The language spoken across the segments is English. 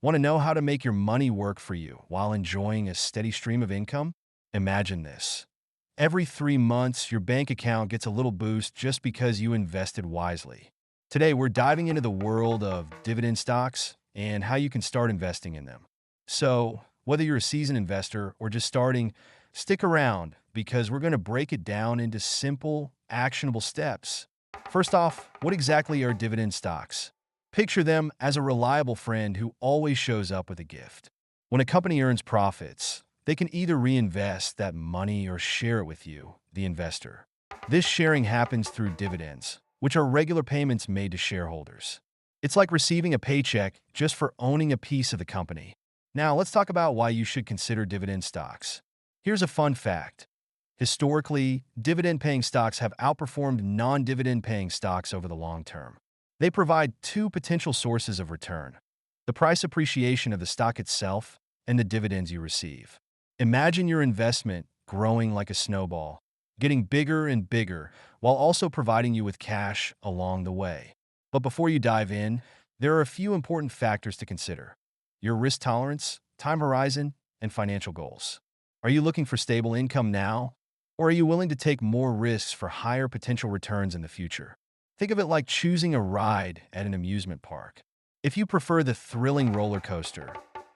Want to know how to make your money work for you while enjoying a steady stream of income? Imagine this. Every 3 months, your bank account gets a little boost just because you invested wisely. Today, we're diving into the world of dividend stocks and how you can start investing in them. So, whether you're a seasoned investor or just starting, stick around because we're going to break it down into simple, actionable steps. First off, what exactly are dividend stocks? Picture them as a reliable friend who always shows up with a gift. When a company earns profits, they can either reinvest that money or share it with you, the investor. This sharing happens through dividends, which are regular payments made to shareholders. It's like receiving a paycheck just for owning a piece of the company. Now, let's talk about why you should consider dividend stocks. Here's a fun fact. Historically, dividend-paying stocks have outperformed non-dividend-paying stocks over the long term. They provide two potential sources of return: the price appreciation of the stock itself and the dividends you receive. Imagine your investment growing like a snowball, getting bigger and bigger, while also providing you with cash along the way. But before you dive in, there are a few important factors to consider: your risk tolerance, time horizon, and financial goals. Are you looking for stable income now, or are you willing to take more risks for higher potential returns in the future? Think of it like choosing a ride at an amusement park. If you prefer the thrilling roller coaster,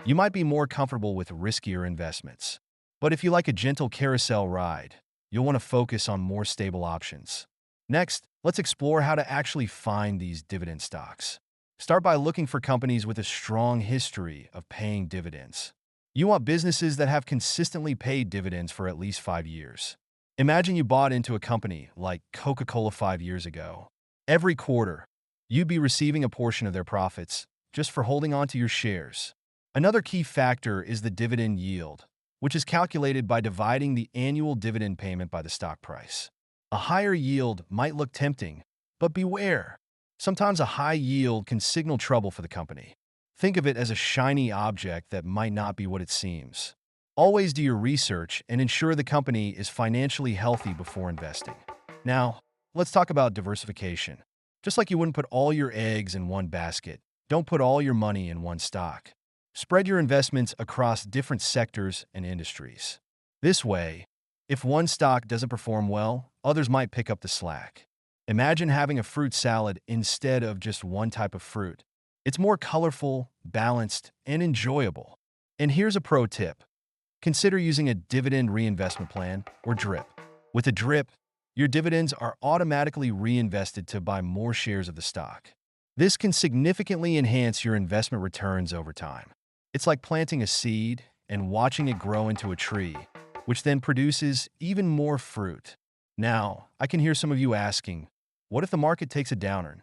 you might be more comfortable with riskier investments. But if you like a gentle carousel ride, you'll want to focus on more stable options. Next, let's explore how to actually find these dividend stocks. Start by looking for companies with a strong history of paying dividends. You want businesses that have consistently paid dividends for at least 5 years. Imagine you bought into a company like Coca-Cola 5 years ago. Every quarter, you'd be receiving a portion of their profits just for holding on to your shares. Another key factor is the dividend yield, which is calculated by dividing the annual dividend payment by the stock price. A higher yield might look tempting, but beware. Sometimes a high yield can signal trouble for the company. Think of it as a shiny object that might not be what it seems. Always do your research and ensure the company is financially healthy before investing. Now, let's talk about diversification. Just like you wouldn't put all your eggs in one basket, don't put all your money in one stock. Spread your investments across different sectors and industries. This way, if one stock doesn't perform well, others might pick up the slack. Imagine having a fruit salad instead of just one type of fruit. It's more colorful, balanced, and enjoyable. And here's a pro tip. Consider using a dividend reinvestment plan, or DRIP. With a DRIP, your dividends are automatically reinvested to buy more shares of the stock. This can significantly enhance your investment returns over time. It's like planting a seed and watching it grow into a tree, which then produces even more fruit. Now, I can hear some of you asking, what if the market takes a downturn?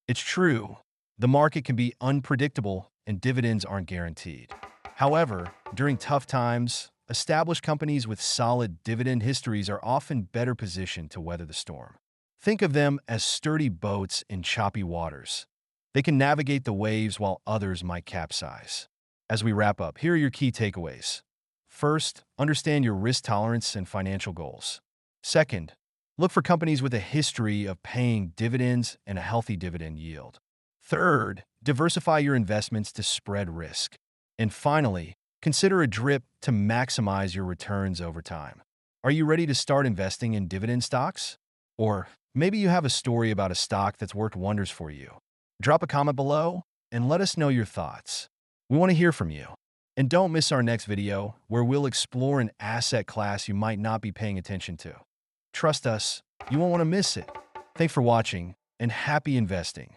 It's true. The market can be unpredictable and dividends aren't guaranteed. However, during tough times, established companies with solid dividend histories are often better positioned to weather the storm. Think of them as sturdy boats in choppy waters. They can navigate the waves while others might capsize. As we wrap up, here are your key takeaways. First, understand your risk tolerance and financial goals. Second, look for companies with a history of paying dividends and a healthy dividend yield. Third, diversify your investments to spread risk. And finally, consider a DRIP to maximize your returns over time. Are you ready to start investing in dividend stocks? Or maybe you have a story about a stock that's worked wonders for you. Drop a comment below and let us know your thoughts. We want to hear from you. And don't miss our next video where we'll explore an asset class you might not be paying attention to. Trust us, you won't want to miss it. Thanks for watching and happy investing.